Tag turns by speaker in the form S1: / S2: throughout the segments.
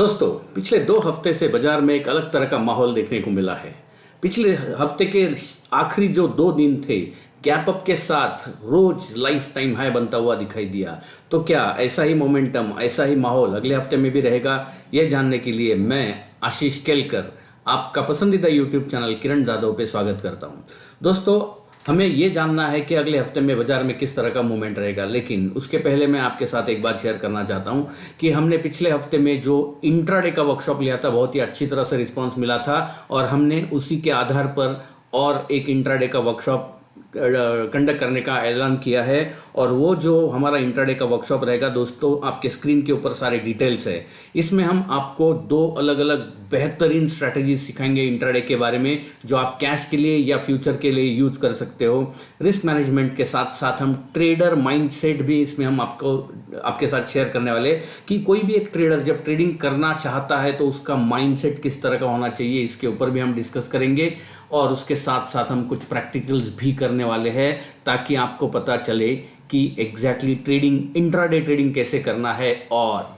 S1: दोस्तों, पिछले 2 हफ्ते से बाजार में एक अलग तरह का माहौल देखने को मिला है। पिछले हफ्ते के आखिरी जो 2 दिन थे, गैप अप के साथ रोज लाइफ टाइम हाई बनता हुआ दिखाई दिया। तो क्या ऐसा ही मोमेंटम, ऐसा ही माहौल अगले हफ्ते में भी रहेगा? यह जानने के लिए मैं आशीष केलकर आपका पसंदीदा यूट्यूब चैनल किरण जादव पे स्वागत करता हूं। दोस्तों, हमें ये जानना है कि अगले हफ्ते में बाजार में किस तरह का मूवमेंट रहेगा, लेकिन उसके पहले मैं आपके साथ एक बात शेयर करना चाहता हूं कि हमने पिछले हफ्ते में जो इंट्राडे का वर्कशॉप लिया था, बहुत ही अच्छी तरह से रिस्पांस मिला था और हमने उसी के आधार पर और एक इंट्राडे का वर्कशॉप कंडक्ट करने का ऐलान किया है। और वो जो हमारा इंट्राडे का वर्कशॉप रहेगा, दोस्तों आपके स्क्रीन के ऊपर सारे डिटेल्स है। इसमें हम आपको 2 अलग अलग बेहतरीन स्ट्रैटेजी सिखाएंगे इंट्राडे के बारे में, जो आप कैश के लिए या फ्यूचर के लिए यूज कर सकते हो। रिस्क मैनेजमेंट के साथ साथ हम ट्रेडर माइंडसेट भी इसमें हम आपके साथ शेयर करने वाले कि कोई भी एक ट्रेडर जब ट्रेडिंग करना चाहता है तो उसका माइंडसेट किस तरह का होना चाहिए, इसके ऊपर भी हम डिस्कस करेंगे। और उसके साथ साथ हम कुछ प्रैक्टिकल्स भी करने वाले हैं ताकि आपको पता चले कि एग्जैक्टली ट्रेडिंग, इंट्राडे ट्रेडिंग कैसे करना है। और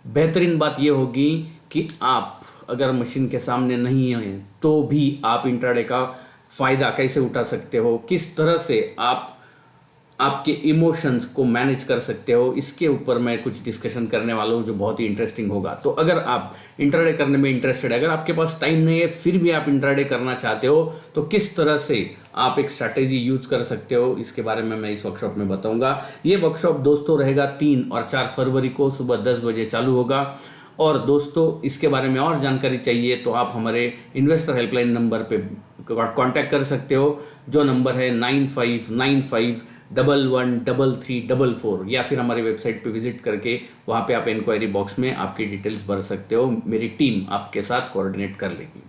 S1: बेहतरीन बात यह होगी कि आप अगर मशीन के सामने नहीं हैं तो भी आप इंट्राडे का फ़ायदा कैसे उठा सकते हो, किस तरह से आप आपके इमोशंस को मैनेज कर सकते हो, इसके ऊपर मैं कुछ डिस्कशन करने वाला हूँ जो बहुत ही इंटरेस्टिंग होगा। तो अगर आप इंट्राडे करने में इंटरेस्टेड है, अगर आपके पास टाइम नहीं है फिर भी आप इंट्राडे करना चाहते हो, तो किस तरह से आप एक स्ट्रैटेजी यूज कर सकते हो, इसके बारे में मैं इस वर्कशॉप में बताऊंगा। ये वर्कशॉप दोस्तों रहेगा 3 और 4 फरवरी को सुबह 10 बजे चालू होगा। और दोस्तों, इसके बारे में और जानकारी चाहिए तो आप हमारे इन्वेस्टर हेल्पलाइन नंबर पे कांटेक्ट कर सकते हो, जो नंबर है 9595113344, या फिर हमारी वेबसाइट पे विजिट करके वहाँ पे आप इंक्वायरी बॉक्स में आपकी डिटेल्स भर सकते हो। मेरी टीम आपके साथ कोऑर्डिनेट कर लेगी।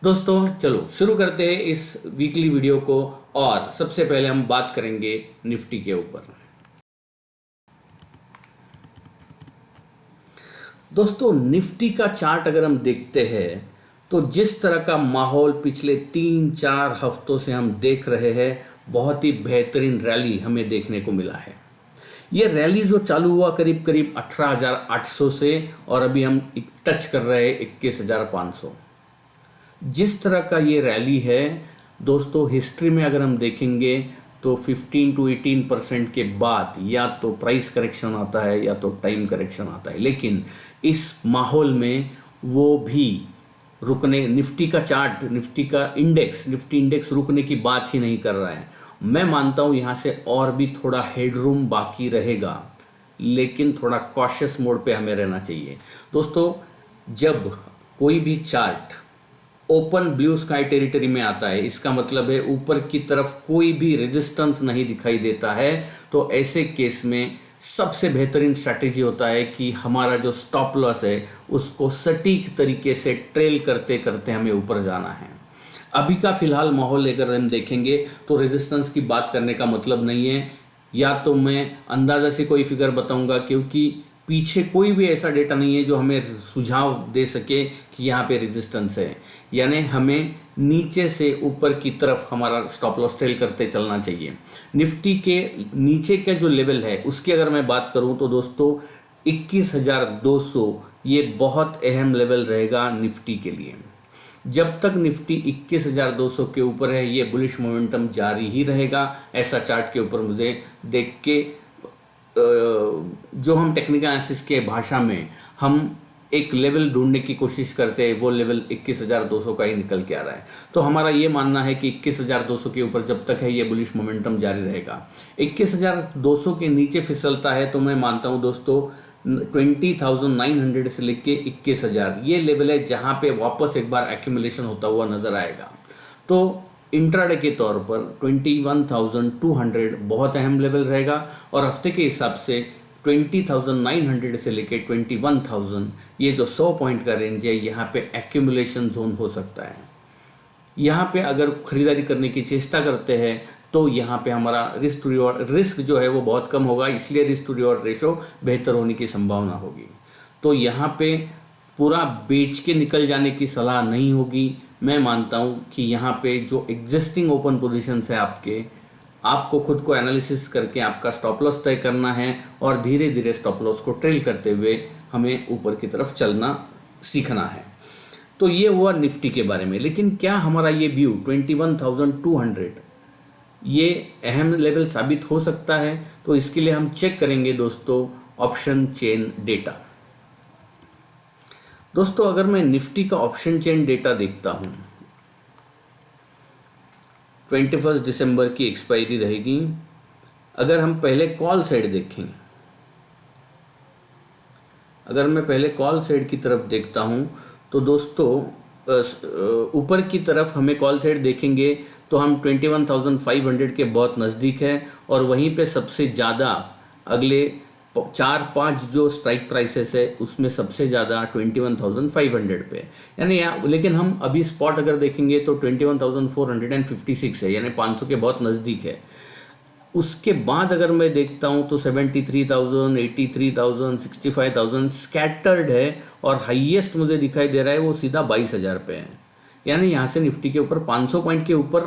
S1: दोस्तों चलो शुरू करते हैं इस वीकली वीडियो को। और सबसे पहले हम बात करेंगे निफ्टी के ऊपर। दोस्तों, निफ्टी का चार्ट अगर हम देखते हैं तो जिस तरह का माहौल पिछले 3-4 हफ्तों से हम देख रहे हैं, बहुत ही बेहतरीन रैली हमें देखने को मिला है। ये रैली जो चालू हुआ करीब करीब 18,800 से, और अभी हम टच कर रहे हैं 21,500। जिस तरह का ये रैली है दोस्तों, हिस्ट्री में अगर हम देखेंगे तो 15 to 18% के बाद या तो प्राइस करेक्शन आता है या तो टाइम करेक्शन आता है, लेकिन इस माहौल में वो भी रुकने, निफ्टी का चार्ट, निफ्टी इंडेक्स रुकने की बात ही नहीं कर रहा है। मैं मानता हूँ यहाँ से और भी थोड़ा हेडरूम बाकी रहेगा, लेकिन थोड़ा कॉशियस मोड पे हमें रहना चाहिए। दोस्तों, जब कोई भी chart open blue sky territory में आता है, इसका मतलब है ऊपर की तरफ कोई भी रेजिस्टेंस नहीं दिखाई देता है, तो ऐसे केस में सबसे बेहतरीन स्ट्रैटेजी होता है कि हमारा जो स्टॉप लॉस है उसको सटीक तरीके से ट्रेल करते करते हमें ऊपर जाना है। अभी का फिलहाल माहौल अगर हम देखेंगे तो रेजिस्टेंस की बात करने का मतलब नहीं है, या तो मैं अंदाज़ा से कोई फिगर बताऊंगा, क्योंकि पीछे कोई भी ऐसा डेटा नहीं है जो हमें सुझाव दे सके कि यहाँ पे रेजिस्टेंस है। यानी हमें नीचे से ऊपर की तरफ हमारा स्टॉप लॉस ट्रेल करते चलना चाहिए। निफ्टी के नीचे का जो लेवल है उसकी अगर मैं बात करूँ तो दोस्तों 21,200 ये बहुत अहम लेवल रहेगा निफ्टी के लिए। जब तक निफ्टी 21,200 के ऊपर है, ये बुलिश मोमेंटम जारी ही रहेगा। ऐसा चार्ट के ऊपर मुझे देख के जो हम टेक्निकल एनालिसिस के भाषा में हम एक लेवल ढूंढने की कोशिश करते हैं, वो लेवल 21,200 का ही निकल के आ रहा है। तो हमारा ये मानना है कि 21,200 के ऊपर जब तक है ये बुलिश मोमेंटम जारी रहेगा। 21,200 के नीचे फिसलता है तो मैं मानता हूँ दोस्तों 20,900 से लेके 21,000 ये लेवल है जहाँ पे वापस एक बार एक्यूमुलेशन होता हुआ नजर आएगा। तो इंट्राडे के तौर पर 21,200 बहुत अहम लेवल रहेगा, और हफ्ते के हिसाब से 20,900 से लेके 21,000 ये जो 100 पॉइंट का रेंज है, यहाँ पे एक्यूमुलेशन जोन हो सकता है। यहाँ पे अगर खरीदारी करने की चेष्टा करते हैं तो यहाँ पे हमारा रिस्क जो है वो बहुत कम होगा, इसलिए रिस्क टू रिवॉर्ड रेशो बेहतर होने की संभावना होगी। तो यहाँ पे पूरा बेच के निकल जाने की सलाह नहीं होगी। मैं मानता हूँ कि यहाँ पे जो एग्जिस्टिंग ओपन पोजीशंस है आपको खुद को एनालिसिस करके आपका स्टॉप लॉस तय करना है, और धीरे धीरे स्टॉप लॉस को ट्रेल करते हुए हमें ऊपर की तरफ चलना सीखना है। तो ये हुआ निफ्टी के बारे में। लेकिन क्या हमारा ये व्यू 21,200 ये अहम लेवल साबित हो सकता है? तो इसके लिए हम चेक करेंगे दोस्तों ऑप्शन चेन डेटा। दोस्तों अगर मैं निफ्टी का ऑप्शन चेन डेटा देखता हूँ, 21 दिसंबर की एक्सपायरी रहेगी। अगर हम पहले कॉल साइड देखें, अगर मैं पहले कॉल साइड की तरफ देखता हूं तो दोस्तों ऊपर की तरफ हमें कॉल साइड देखेंगे तो हम 21,500 के बहुत नज़दीक है, और वहीं पे सबसे ज़्यादा अगले 4-5 जो स्ट्राइक प्राइसेस है उसमें सबसे ज़्यादा 21,500 पे, यानी यहाँ। लेकिन हम अभी स्पॉट अगर देखेंगे तो 21,456 है, यानी 500 के बहुत नज़दीक है। उसके बाद अगर मैं देखता हूँ तो 73,000, 83,000, 65,000 स्कैटर्ड है, और हाईएस्ट मुझे दिखाई दे रहा है वो सीधा 22,000 पे है। यानी यहाँ से निफ्टी के ऊपर 500 पॉइंट के ऊपर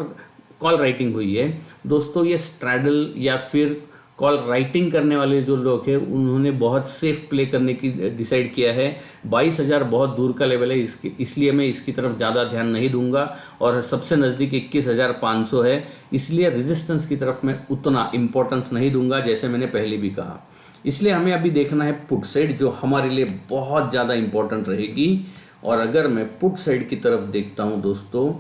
S1: कॉल राइटिंग हुई है। दोस्तों ये स्ट्रैडल या फिर कॉल राइटिंग करने वाले जो लोग हैं उन्होंने बहुत सेफ प्ले करने की डिसाइड किया है। 22,000 बहुत दूर का लेवल है, इसलिए मैं इसकी तरफ ज़्यादा ध्यान नहीं दूंगा, और सबसे नज़दीक 21,500 है, इसलिए रेजिस्टेंस की तरफ मैं उतना इम्पोर्टेंस नहीं दूंगा जैसे मैंने पहले भी कहा। इसलिए हमें अभी देखना है पुट साइड, जो हमारे लिए बहुत ज़्यादा इम्पोर्टेंट रहेगी। और अगर मैं पुट साइड की तरफ देखता हूँ दोस्तों,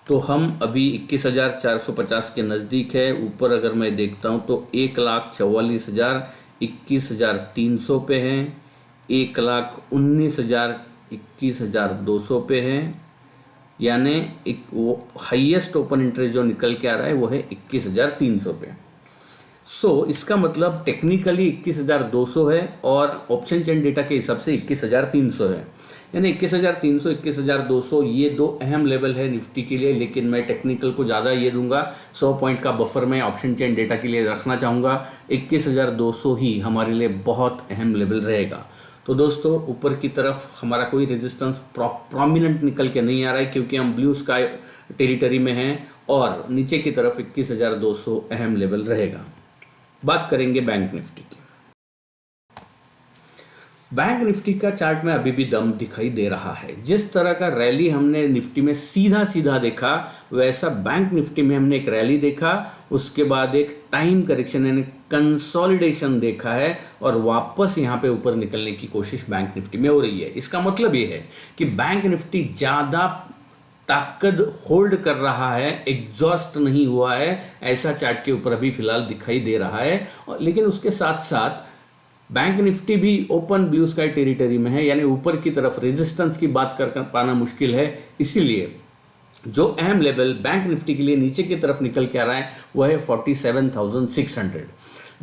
S1: तो हम अभी 21,450 के नज़दीक है। ऊपर अगर मैं देखता हूँ तो 1,44,000 21,300 पे हैं, 1,19,000 21,200 पे हैं, यानी एक वो हाईएस्ट ओपन इंटरेस्ट जो निकल के आ रहा है वो है 21,300 पे। इसका मतलब टेक्निकली 21,200 है, और ऑप्शन चेन डेटा के हिसाब से 21,300 है, यानी 21,300 21,200 ये दो अहम लेवल है निफ्टी के लिए। लेकिन मैं टेक्निकल को ज़्यादा ये दूंगा, 100 पॉइंट का बफर मैं ऑप्शन चेन डेटा के लिए रखना चाहूँगा। 21,200 ही हमारे लिए बहुत अहम लेवल रहेगा। तो दोस्तों ऊपर की तरफ हमारा कोई रेजिस्टेंस प्रोमिनेंट निकल के नहीं आ रहा है, क्योंकि हम ब्लू स्काई टेरिटरी में हैं, और नीचे की तरफ 21,200 अहम लेवल रहेगा। बात करेंगे बैंक निफ्टी की। बैंक निफ्टी का चार्ट में अभी भी दम दिखाई दे रहा है। जिस तरह का रैली हमने निफ्टी में सीधा सीधा देखा, वैसा बैंक निफ्टी में हमने एक रैली देखा, उसके बाद एक टाइम करेक्शन यानी कंसोलिडेशन देखा है, और वापस यहाँ पे ऊपर निकलने की कोशिश बैंक निफ्टी में हो रही है। इसका मतलब ये है कि बैंक निफ्टी ज़्यादा ताकत होल्ड कर रहा है, एग्जॉस्ट नहीं हुआ है, ऐसा चार्ट के ऊपर अभी फिलहाल दिखाई दे रहा है। लेकिन उसके साथ साथ बैंक निफ्टी भी ओपन ब्लू स्काई टेरिटरी में है, यानी ऊपर की तरफ रेजिस्टेंस की बात कर पाना मुश्किल है। इसीलिए जो अहम लेवल बैंक निफ्टी के लिए नीचे की तरफ निकल के आ रहा है वह है 47,600।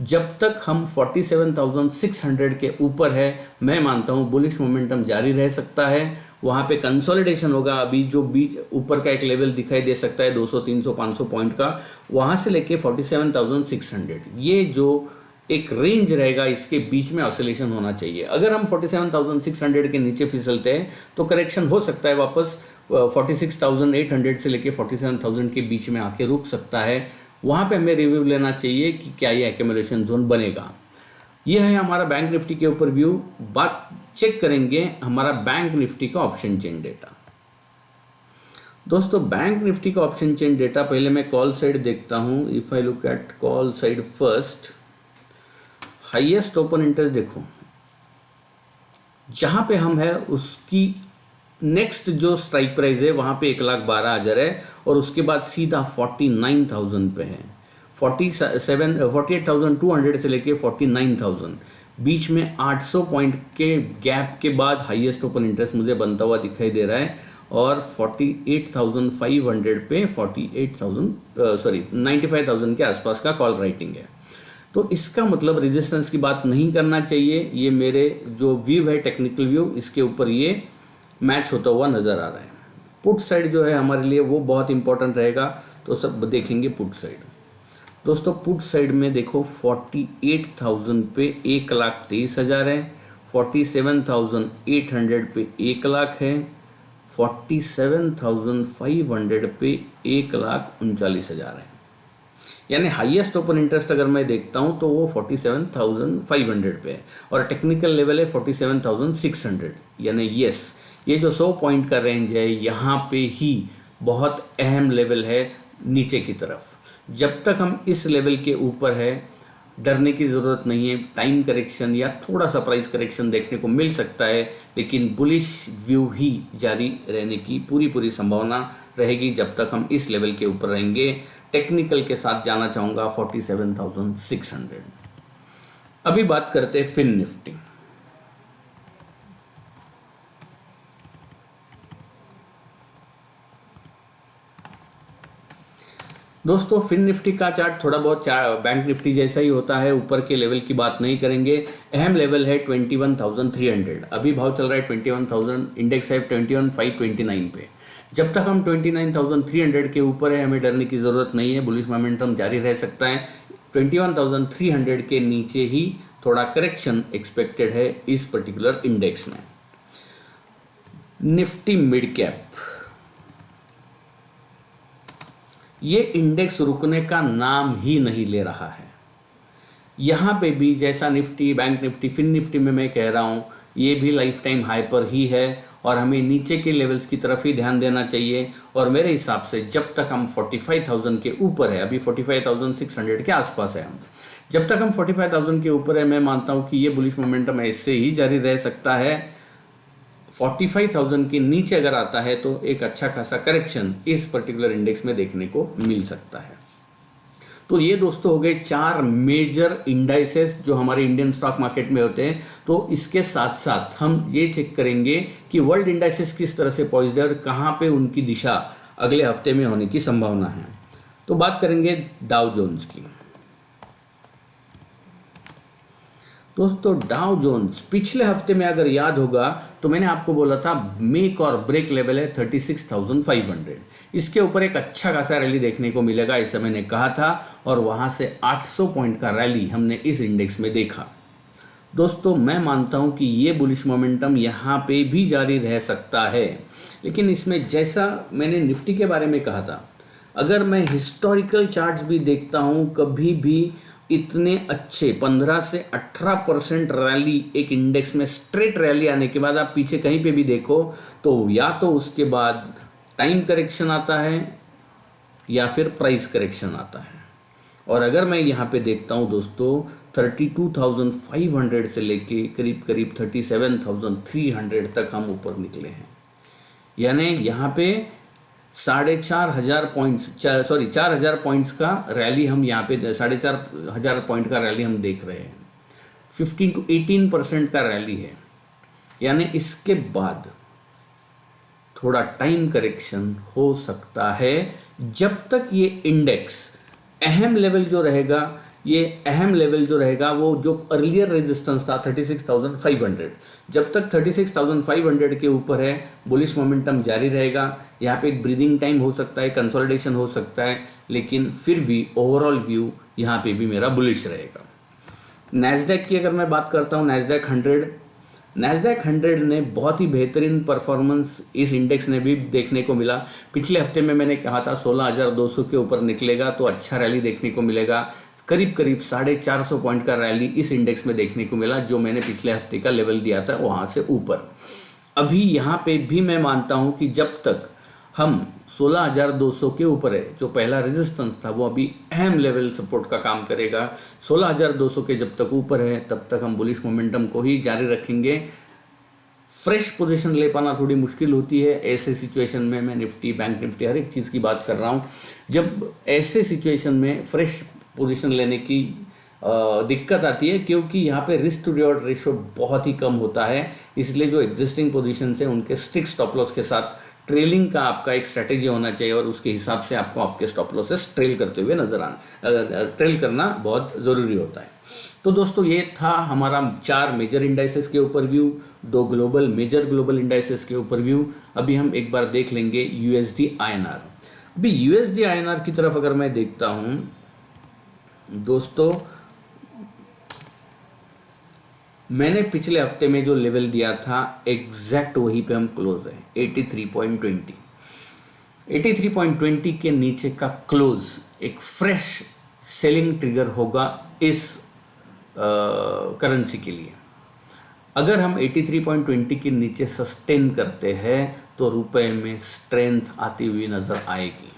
S1: जब तक हम 47,600 के ऊपर है, मैं मानता हूँ बुलिश मोमेंटम जारी रह सकता है। वहाँ पे कंसोलिडेशन होगा। अभी जो बीच ऊपर का एक लेवल दिखाई दे सकता है 200, 300, 500 पॉइंट का, वहाँ से लेके 47,600 ये जो एक रेंज रहेगा, इसके बीच में ऑसिलेशन होना चाहिए। अगर हम 47,600 के नीचे फिसलते हैं तो करेक्शन हो सकता है, वापस 46,800 से लेके 47,000 के बीच में आके रुक सकता है। वहाँ पे हमें रिव्यू लेना चाहिए कि क्या ये एक्यूमुलेशन जोन बनेगा। यह है हमारा बैंक निफ्टी के ऊपर व्यू। बात चेक करेंगे हमारा बैंक निफ्टी का ऑप्शन चेन डेटा। दोस्तों बैंक निफ्टी का ऑप्शन चेन डेटा, पहले मैं कॉल साइड देखता हूँ। If I look at call side first, highest open interest देखो, जहां पे हम है उसकी नेक्स्ट जो स्ट्राइक प्राइस है वहां पे 1,12,000 है, और उसके बाद सीधा 49,000 पे है। 48,200 से लेके 49,000 बीच में 800 पॉइंट के गैप के बाद हाईएस्ट ओपन इंटरेस्ट मुझे बनता हुआ दिखाई दे रहा है, और 48,500 पे 95,000 के आसपास का कॉल राइटिंग है। तो इसका मतलब रेजिस्टेंस की बात नहीं करना चाहिए। ये मेरे जो व्यू है टेक्निकल व्यू, इसके ऊपर ये मैच होता हुआ नज़र आ रहा है। पुट साइड जो है हमारे लिए वो बहुत इंपॉर्टेंट रहेगा, तो सब देखेंगे पुट साइड। दोस्तों पुट साइड में देखो 48,000 पे 1,23,000 है, 47,800 पे 1,00,000 है, 47,500 पे 1,39,000 है। यानी हाईएस्ट ओपन इंटरेस्ट अगर मैं देखता हूँ तो वो 47,500 पे है और टेक्निकल लेवल है 47,600। यानी यस, ये जो 100 पॉइंट का रेंज है यहाँ पे ही बहुत अहम लेवल है नीचे की तरफ। जब तक हम इस लेवल के ऊपर है डरने की ज़रूरत नहीं है। टाइम करेक्शन या थोड़ा सा प्राइस करेक्शन देखने को मिल सकता है, लेकिन बुलिश व्यू ही जारी रहने की पूरी संभावना रहेगी जब तक हम इस लेवल के ऊपर रहेंगे। टेक्निकल के साथ जाना चाहूँगा 47,600। अभी बात करते हैं फिन निफ्टी। दोस्तों फिन निफ्टी का चार्ट थोड़ा बहुत बैंक निफ्टी जैसा ही होता है, ऊपर के लेवल की बात नहीं करेंगे। अहम लेवल है 21,300, अभी भाव चल रहा है 21,000, इंडेक्स है 21,529 पे। जब तक हम 29,300 के ऊपर है हमें डरने की ज़रूरत नहीं है, बुलिश मोमेंटम जारी रह सकता है। 21,300 के नीचे ही थोड़ा करेक्शन एक्सपेक्टेड है इस पर्टिकुलर इंडेक्स में। निफ्टी मिड कैप, ये इंडेक्स रुकने का नाम ही नहीं ले रहा है। यहाँ पे भी जैसा Nifty, bank Nifty, fin Nifty में मैं कह रहा हूँ, ये भी लाइफ टाइम हाई पर ही है और हमें नीचे के लेवल्स की तरफ ही ध्यान देना चाहिए। और मेरे हिसाब से जब तक हम 45,000 के ऊपर है, अभी 45,600 के आसपास है हम, जब तक हम 45,000 के ऊपर है मैं मानता हूँ कि ये बुलिश मोमेंटम ऐसे ही जारी रह सकता है। 45,000 के नीचे अगर आता है तो एक अच्छा खासा करेक्शन इस पर्टिकुलर इंडेक्स में देखने को मिल सकता है। तो ये दोस्तों हो गए 4 मेजर इंडाइसेस जो हमारे इंडियन स्टॉक मार्केट में होते हैं। तो इसके साथ साथ हम ये चेक करेंगे कि वर्ल्ड इंडाइसेस किस तरह से पॉइज्ड है और कहाँ पे उनकी दिशा अगले हफ्ते में होने की संभावना है। तो बात करेंगे डाउ जोन्स की। दोस्तों डाउ जोन्स पिछले हफ्ते में अगर याद होगा तो मैंने आपको बोला था मेक और ब्रेक लेवल है 36,500, इसके ऊपर एक अच्छा खासा रैली देखने को मिलेगा ऐसा मैंने कहा था और वहां से 800 पॉइंट का रैली हमने इस इंडेक्स में देखा। दोस्तों मैं मानता हूं कि ये बुलिश मोमेंटम यहाँ पे भी जारी रह सकता है, लेकिन इसमें जैसा मैंने निफ्टी के बारे में कहा था, अगर मैं हिस्टोरिकल चार्ट्स भी देखता हूँ कभी भी इतने अच्छे 15 से 18% रैली एक इंडेक्स में स्ट्रेट रैली आने के बाद आप पीछे कहीं पे भी देखो तो या तो उसके बाद टाइम करेक्शन आता है या फिर प्राइस करेक्शन आता है। और अगर मैं यहाँ पे देखता हूँ दोस्तों 32,500 से लेके करीब 37,300 तक हम ऊपर निकले हैं। यानी यहाँ पे 4,500 पॉइंट्स 4,000 पॉइंट्स का रैली हम यहाँ पे 4,500 पॉइंट का रैली हम देख रहे हैं। 15 to 18% का रैली है। यानी इसके बाद थोड़ा टाइम करेक्शन हो सकता है जब तक ये इंडेक्स अहम लेवल जो रहेगा, ये अहम लेवल जो रहेगा वो जो अर्लियर रेजिस्टेंस था 36,500, जब तक 36,500 के ऊपर है बुलिश मोमेंटम जारी रहेगा। यहाँ पे एक ब्रीदिंग टाइम हो सकता है, कंसोलिडेशन हो सकता है, लेकिन फिर भी ओवरऑल व्यू यहाँ पे भी मेरा बुलिश रहेगा। नैस्डैक की अगर मैं बात करता हूँ, नैस्डैक 100 ने बहुत ही बेहतरीन परफॉर्मेंस इस इंडेक्स ने भी देखने को मिला। पिछले हफ्ते में मैंने कहा था 16,200 के ऊपर निकलेगा तो अच्छा रैली देखने को मिलेगा। करीब 450 पॉइंट का रैली इस इंडेक्स में देखने को मिला जो मैंने पिछले हफ्ते का लेवल दिया था वहाँ से ऊपर। अभी यहाँ पे भी मैं मानता हूँ कि जब तक हम 16,200 के ऊपर है, जो पहला रेजिस्टेंस था वो अभी अहम लेवल सपोर्ट का काम करेगा। 16,200 के जब तक ऊपर है तब तक हम बुलिश मोमेंटम को ही जारी रखेंगे। फ्रेश पोजीशन ले पाना थोड़ी मुश्किल होती है ऐसे सिचुएशन में। मैं निफ्टी, बैंक निफ्टी हर एक चीज़ की बात कर रहा हूँ। जब ऐसे सिचुएशन में फ्रेश पोजीशन लेने की दिक्कत आती है क्योंकि यहाँ पे रिस्क टू रिवॉर्ड रेशो बहुत ही कम होता है, इसलिए जो एग्जिस्टिंग पोजीशन है उनके स्टिक स्टॉप लॉस के साथ ट्रेलिंग का आपका एक स्ट्रेटेजी होना चाहिए और उसके हिसाब से आपको आपके स्टॉप लॉसेस ट्रेल करते हुए ट्रेल करना बहुत ज़रूरी होता है। तो दोस्तों ये था हमारा 4 मेजर इंडाइसेस के ऊपर व्यू, 2 मेजर ग्लोबल इंडाइसेस के ऊपर व्यू। अभी हम एक बार देख लेंगे यूएसडी आईएनआर। अभी यूएसडी आईएनआर की तरफ अगर मैं देखता हूँ दोस्तों, मैंने पिछले हफ्ते में जो लेवल दिया था एग्जैक्ट वहीं पे हम क्लोज है 83.20 के नीचे का क्लोज एक फ्रेश सेलिंग ट्रिगर होगा इस करेंसी के लिए। अगर हम 83.20 के नीचे सस्टेन करते हैं तो रुपए में स्ट्रेंथ आती हुई नज़र आएगी,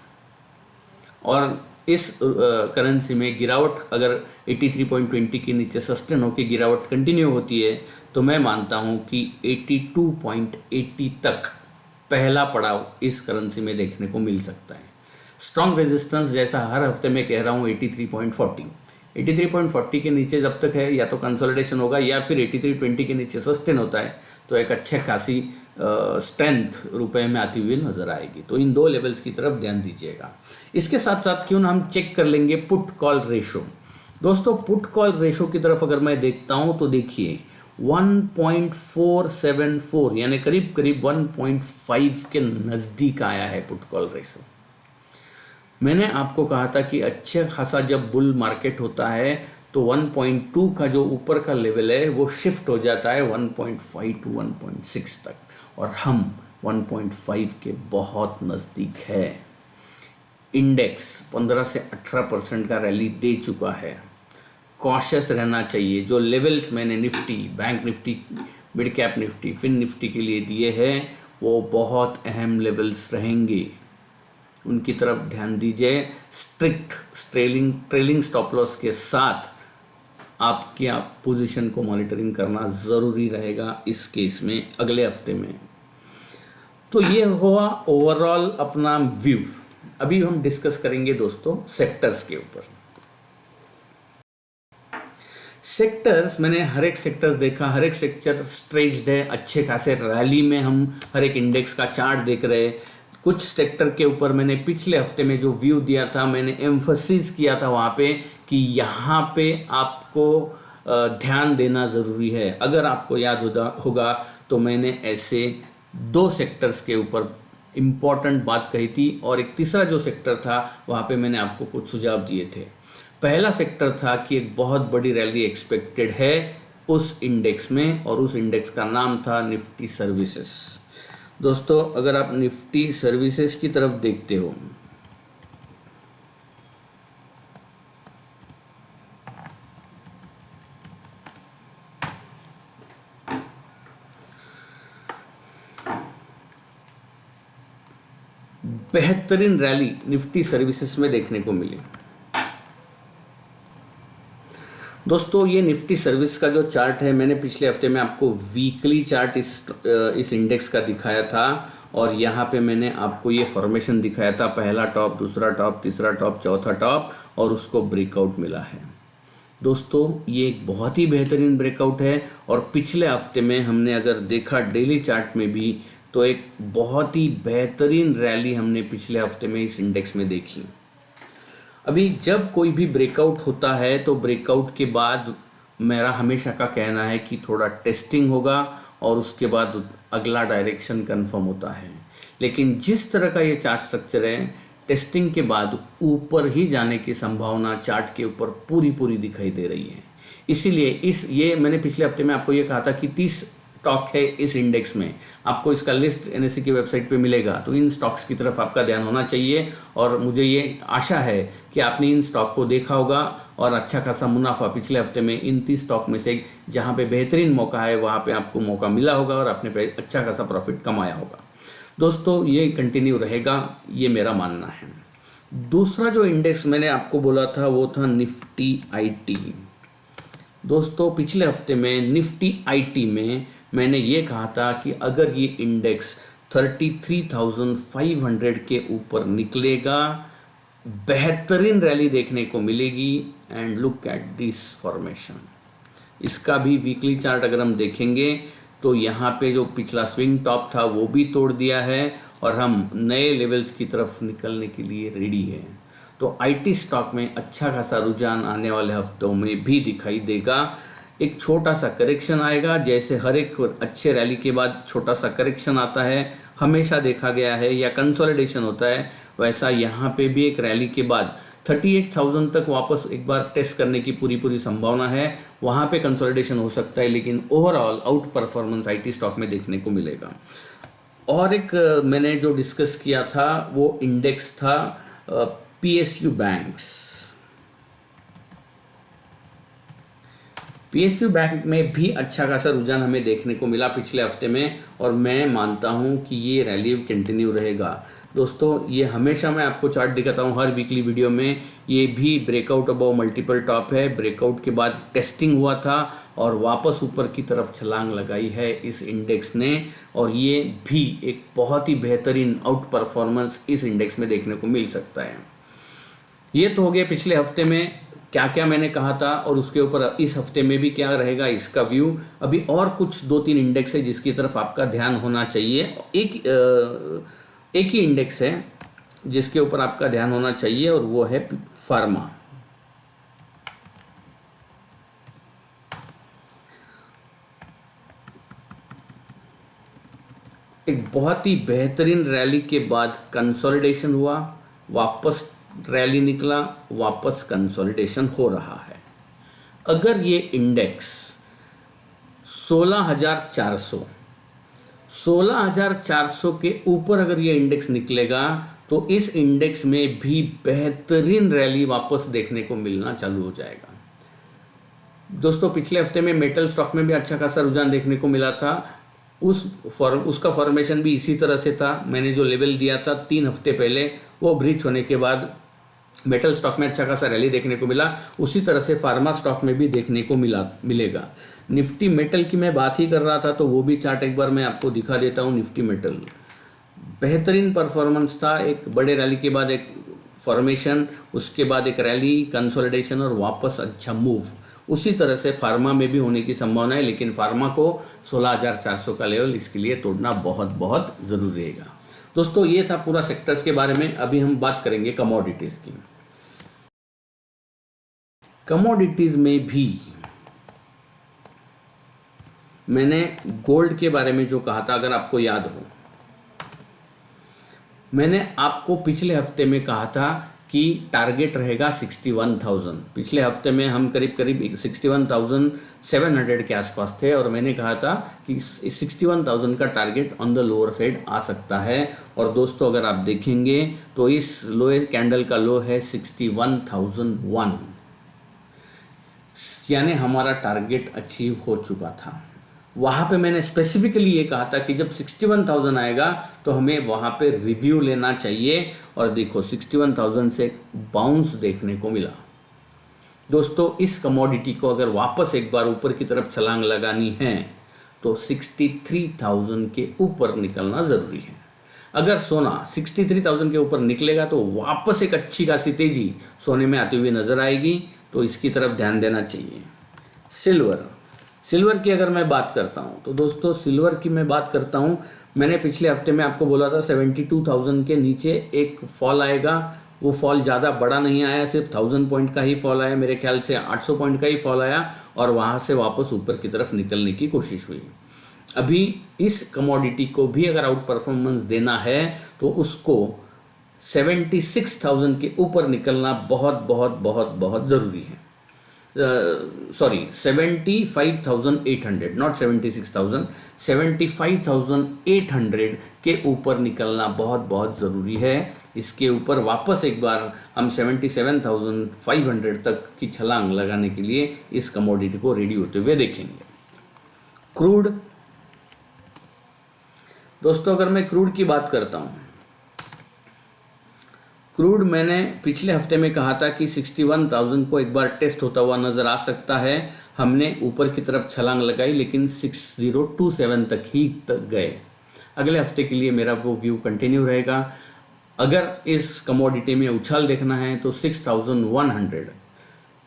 S1: और इस करेंसी में गिरावट अगर 83.20 के नीचे सस्टेन होकर गिरावट कंटिन्यू होती है तो मैं मानता हूं कि 82.80 तक पहला पड़ाव इस करेंसी में देखने को मिल सकता है। स्ट्रॉन्ग रेजिस्टेंस जैसा हर हफ्ते मैं कह रहा हूं 83.40, 83.40 के नीचे जब तक है या तो कंसोलिडेशन होगा या फिर 83.20 के नीचे सस्टेन होता है तो एक अच्छे खासी स्ट्रेंथ रुपए में आती हुई नजर आएगी। तो इन दो लेवल्स की तरफ ध्यान दीजिएगा। इसके साथ साथ क्यों ना हम चेक कर लेंगे पुट कॉल रेशो। दोस्तों पुट कॉल रेशो की तरफ अगर मैं देखता हूं तो देखिए 1.474 यानी करीब करीब 1.5 के नज़दीक आया है पुट कॉल रेशो। मैंने आपको कहा था कि अच्छे खासा जब बुल मार्केट होता है तो 1.2 का जो ऊपर का लेवल है वो शिफ्ट हो जाता है 1.5 टू 1.6 तक, और हम 1.5 के बहुत नज़दीक है। इंडेक्स 15 से 18% का रैली दे चुका है। कॉशियस रहना चाहिए। जो लेवल्स मैंने Nifty, bank Nifty, mid cap Nifty, fin Nifty के लिए दिए हैं वो बहुत अहम लेवल्स रहेंगे, उनकी तरफ ध्यान दीजिए। स्ट्रिक्ट ट्रेलिंग स्टॉप लॉस के साथ आपकी पोजीशन को मॉनिटरिंग करना ज़रूरी रहेगा इस केस में अगले हफ्ते में। तो ये हुआ ओवरऑल अपना व्यू। अभी हम डिस्कस करेंगे दोस्तों सेक्टर्स के ऊपर। सेक्टर्स, मैंने हर एक सेक्टर्स देखा, हर एक सेक्टर स्ट्रेच्ड है, अच्छे खासे रैली में हम हर एक इंडेक्स का चार्ट देख रहे हैं। कुछ सेक्टर के ऊपर मैंने पिछले हफ्ते में जो व्यू दिया था, मैंने एम्फसिस किया था वहाँ पे कि यहाँ पे आपको ध्यान देना ज़रूरी है। अगर आपको याद होगा तो मैंने ऐसे 2 सेक्टर्स के ऊपर इम्पॉर्टेंट बात कही थी, और एक तीसरा जो सेक्टर था वहाँ पे मैंने आपको कुछ सुझाव दिए थे। पहला सेक्टर था कि एक बहुत बड़ी रैली एक्सपेक्टेड है उस इंडेक्स में, और उस इंडेक्स का नाम था निफ्टी सर्विसेज। दोस्तों अगर आप निफ्टी सर्विसेज की तरफ देखते हो बेहतरीन रैली निफ्टी सर्विसेज में देखने को मिली। दोस्तों ये निफ्टी सर्विस का जो चार्ट है, मैंने पिछले हफ्ते में आपको वीकली चार्ट इस इंडेक्स का दिखाया था, और यहाँ पे मैंने आपको ये फॉर्मेशन दिखाया था, पहला टॉप, दूसरा टॉप, तीसरा टॉप, चौथा टॉप, और उसको ब्रेकआउट मिला है। दोस्तों ये एक बहुत ही बेहतरीन ब्रेकआउट है, और पिछले हफ्ते में हमने अगर देखा डेली चार्ट में भी तो एक बहुत ही बेहतरीन रैली हमने पिछले हफ्ते में इस इंडेक्स में देखी। अभी जब कोई भी ब्रेकआउट होता है तो ब्रेकआउट के बाद मेरा हमेशा का कहना है कि थोड़ा टेस्टिंग होगा और उसके बाद अगला डायरेक्शन कंफर्म होता है। लेकिन जिस तरह का ये चार्ट स्ट्रक्चर है, टेस्टिंग के बाद ऊपर ही जाने की संभावना चार्ट के ऊपर पूरी दिखाई दे रही है। इसीलिए ये मैंने पिछले हफ्ते में आपको ये कहा था कि 30 स्टॉक है इस इंडेक्स में, आपको इसका लिस्ट एनएससी की वेबसाइट पे मिलेगा, तो इन स्टॉक्स की तरफ आपका ध्यान होना चाहिए। और मुझे ये आशा है कि आपने इन स्टॉक को देखा होगा और अच्छा खासा मुनाफा पिछले हफ्ते में इन 30 स्टॉक में से जहाँ पे बेहतरीन मौका है वहाँ पे आपको मौका मिला होगा और आपने अच्छा खासा प्रॉफिट कमाया होगा। दोस्तों ये कंटिन्यू रहेगा, ये मेरा मानना है। दूसरा जो इंडेक्स मैंने आपको बोला था वो था निफ्टी आईटी। दोस्तों पिछले हफ्ते में निफ्टी आईटी में मैंने ये कहा था कि अगर ये इंडेक्स 33,500 के ऊपर निकलेगा, बेहतरीन रैली देखने को मिलेगी। And look at this formation. इसका भी वीकली चार्ट अगर हम देखेंगे तो यहाँ पे जो पिछला स्विंग टॉप था वो भी तोड़ दिया है, और हम नए लेवल्स की तरफ निकलने के लिए रेडी हैं। तो आईटी स्टॉक में अच्छा खासा रुझान आने वाले हफ्तों में भी दिखाई देगा। एक छोटा सा करेक्शन आएगा, जैसे हर एक अच्छे रैली के बाद छोटा सा करेक्शन आता है, हमेशा देखा गया है, या कंसोलिडेशन होता है, वैसा यहाँ पे भी एक रैली के बाद 38,000 तक वापस एक बार टेस्ट करने की पूरी संभावना है। वहाँ पे कंसोलिडेशन हो सकता है, लेकिन overall out performance IT stock में देखने को मिलेगा। और एक मैंने जो डिस्कस किया था वो इंडेक्स था पीएसयू बैंक्स। पीएसयू बैंक में भी अच्छा खासा रुझान हमें देखने को मिला पिछले हफ्ते में, और मैं मानता हूं कि ये रैली कंटिन्यू रहेगा। दोस्तों ये हमेशा मैं आपको चार्ट दिखाता हूं हर वीकली वीडियो में। ये भी ब्रेकआउट अबव मल्टीपल टॉप है, ब्रेकआउट के बाद टेस्टिंग हुआ था और वापस ऊपर की तरफ छलांग लगाई है इस इंडेक्स ने, और ये भी एक बहुत ही बेहतरीन आउट परफॉर्मेंस इस इंडेक्स में देखने को मिल सकता है। ये तो हो गया पिछले हफ्ते में क्या क्या मैंने कहा था, और उसके ऊपर इस हफ्ते में भी क्या रहेगा इसका व्यू। अभी और कुछ 2-3 इंडेक्स है जिसकी तरफ आपका ध्यान होना चाहिए। एक ही इंडेक्स है जिसके ऊपर आपका ध्यान होना चाहिए, और वो है फार्मा। एक बहुत ही बेहतरीन रैली के बाद कंसोलिडेशन हुआ, वापस रैली निकला, वापस कंसोलिडेशन हो रहा है। अगर ये इंडेक्स 16,400 के ऊपर अगर ये इंडेक्स निकलेगा तो इस इंडेक्स में भी बेहतरीन रैली वापस देखने को मिलना चालू हो जाएगा। दोस्तों पिछले हफ्ते में मेटल स्टॉक में भी अच्छा खासा रुझान देखने को मिला था। उसका फॉर्मेशन भी इसी तरह से था। मैंने जो लेवल दिया था 3 हफ्ते पहले, वो ब्रीच होने के बाद मेटल स्टॉक में अच्छा खासा रैली देखने को मिला। उसी तरह से फार्मा स्टॉक में भी देखने को मिलेगा। निफ्टी मेटल की मैं बात ही कर रहा था, तो वो भी चार्ट एक बार मैं आपको दिखा देता हूँ। निफ्टी मेटल बेहतरीन परफॉर्मेंस था। एक बड़े रैली के बाद एक फॉर्मेशन, उसके बाद एक रैली, कंसोलिडेशन और वापस अच्छा मूव। उसी तरह से फार्मा में भी होने की संभावना है, लेकिन फार्मा को 16,400 का लेवल इसके लिए तोड़ना बहुत बहुत ज़रूरी रहेगा। दोस्तों ये था पूरा सेक्टर्स के बारे में। अभी हम बात करेंगे कमोडिटीज़ की। कमोडिटीज़ में भी मैंने गोल्ड के बारे में जो कहा था, अगर आपको याद हो, मैंने आपको पिछले हफ्ते में कहा था कि टारगेट रहेगा 61,000। पिछले हफ्ते में हम करीब करीब 61,700 के आसपास थे, और मैंने कहा था कि 61,000 का target on the lower side आ सकता है। और दोस्तों अगर आप देखेंगे तो इस लोएस्ट कैंडल का लो है 61,001, यानी हमारा टारगेट अचीव हो चुका था। वहाँ पे मैंने स्पेसिफिकली ये कहा था कि जब 61,000 आएगा तो हमें वहाँ पे रिव्यू लेना चाहिए, और देखो 61,000 से बाउंस देखने को मिला। दोस्तों इस कमोडिटी को अगर वापस एक बार ऊपर की तरफ छलांग लगानी है तो 63,000 के ऊपर निकलना ज़रूरी है। अगर सोना 63,000 के ऊपर निकलेगा तो वापस एक अच्छी खासी तेज़ी सोने में आती हुई नज़र आएगी, तो इसकी तरफ ध्यान देना चाहिए। सिल्वर की अगर मैं बात करता हूं, तो दोस्तों सिल्वर की मैं बात करता हूं, मैंने पिछले हफ्ते में आपको बोला था 72,000 के नीचे एक फॉल आएगा। वो फॉल ज़्यादा बड़ा नहीं आया, सिर्फ 1000 पॉइंट का ही फॉल आया, मेरे ख्याल से 800 पॉइंट का ही फॉल आया, और वहाँ से वापस ऊपर की तरफ निकलने की कोशिश हुई। अभी इस कमोडिटी को भी अगर आउट परफॉर्मेंस देना है तो उसको 76,000 के ऊपर निकलना बहुत बहुत बहुत बहुत ज़रूरी है। 75,800, नॉट 76,000, 75,800 के ऊपर निकलना बहुत बहुत ज़रूरी है। इसके ऊपर वापस एक बार हम 77,500 तक की छलांग लगाने के लिए इस कमोडिटी को रेडी होते हुए देखेंगे। क्रूड, दोस्तों अगर मैं क्रूड की बात करता हूँ, क्रूड मैंने पिछले हफ्ते में कहा था कि 61,000 को एक बार टेस्ट होता हुआ नज़र आ सकता है। हमने ऊपर की तरफ छलांग लगाई, लेकिन 6027 तक गए। अगले हफ्ते के लिए मेरा वो व्यू कंटिन्यू रहेगा। अगर इस कमोडिटी में उछाल देखना है तो 6100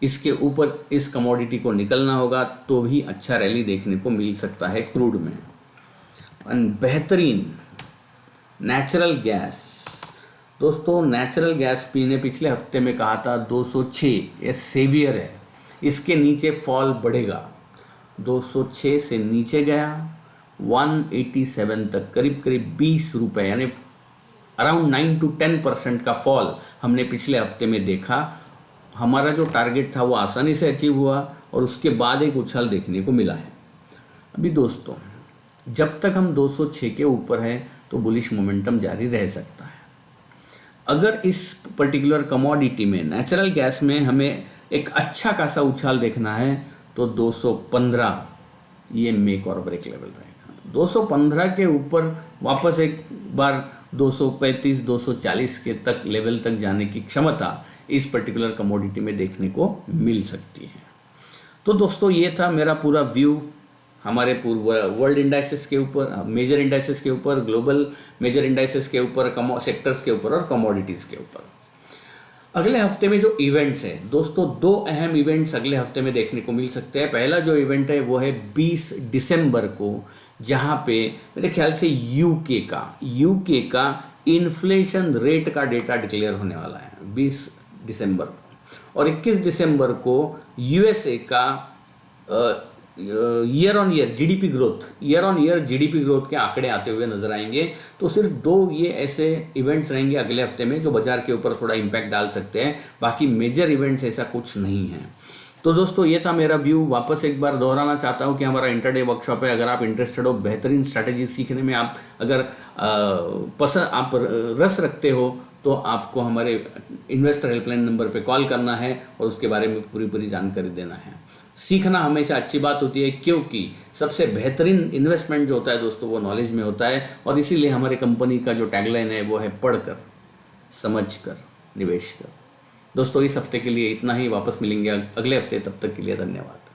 S1: इसके ऊपर इस कमोडिटी को निकलना होगा, तो भी अच्छा रैली देखने को मिल सकता है क्रूड में। बेहतरीन नेचुरल गैस, दोस्तों नेचुरल गैस पीने पिछले हफ्ते में कहा था 206, ये सेवियर है, इसके नीचे फॉल बढ़ेगा। 206 से नीचे गया 187 तक, करीब करीब 20 रुपये, यानी अराउंड 9 to 10% का फॉल हमने पिछले हफ्ते में देखा। हमारा जो टारगेट था वो आसानी से अचीव हुआ, और उसके बाद एक उछाल देखने को मिला है। अभी दोस्तों जब तक हम 206 के ऊपर है तो बुलिश मोमेंटम जारी रह सकता है। अगर इस पर्टिकुलर कमोडिटी में, नेचुरल गैस में, हमें एक अच्छा खासा उछाल देखना है तो 215 ये मेक और ब्रेक लेवल रहेगा। 215 के ऊपर वापस एक बार 235 240 के तक लेवल तक जाने की क्षमता इस पर्टिकुलर कमोडिटी में देखने को मिल सकती है। तो दोस्तों ये था मेरा पूरा व्यू हमारे वर्ल्ड इंडाइसेस के ऊपर, मेजर इंडाइसेस के ऊपर, ग्लोबल मेजर इंडाइसेस के ऊपर, सेक्टर्स के ऊपर और कमोडिटीज़ के ऊपर। अगले हफ्ते में जो इवेंट्स हैं दोस्तों, दो अहम इवेंट्स अगले हफ्ते में देखने को मिल सकते हैं। पहला जो इवेंट है वो है 20 दिसंबर को, जहाँ पे मेरे ख्याल से यूके का इन्फ्लेशन रेट का डेटा डिक्लेयर होने वाला है 20 दिसंबर को, और 21 दिसंबर को यूएसए का year on year GDP growth के आंकड़े आते हुए नजर आएंगे। तो सिर्फ दो ये ऐसे इवेंट्स रहेंगे अगले हफ्ते में जो बाजार के ऊपर थोड़ा इम्पैक्ट डाल सकते हैं, बाकी मेजर इवेंट्स ऐसा कुछ नहीं है। तो दोस्तों ये था मेरा व्यू। वापस एक बार दोहराना चाहता हूँ कि हमारा इंटरडे वर्कशॉप है। अगर आप इंटरेस्टेड हो बेहतरीन स्ट्रैटेजी सीखने में, आप अगर आप रस रखते हो तो आपको हमारे इन्वेस्टर हेल्पलाइन नंबर पे कॉल करना है और उसके बारे में पूरी जानकारी देना है। सीखना हमेशा अच्छी बात होती है, क्योंकि सबसे बेहतरीन इन्वेस्टमेंट जो होता है दोस्तों वो नॉलेज में होता है, और इसीलिए हमारे कंपनी का जो टैगलाइन है वो है पढ़कर, समझकर, निवेश कर। दोस्तों इस हफ्ते के लिए इतना ही, वापस मिलेंगे अगले हफ्ते, तब तक के लिए धन्यवाद।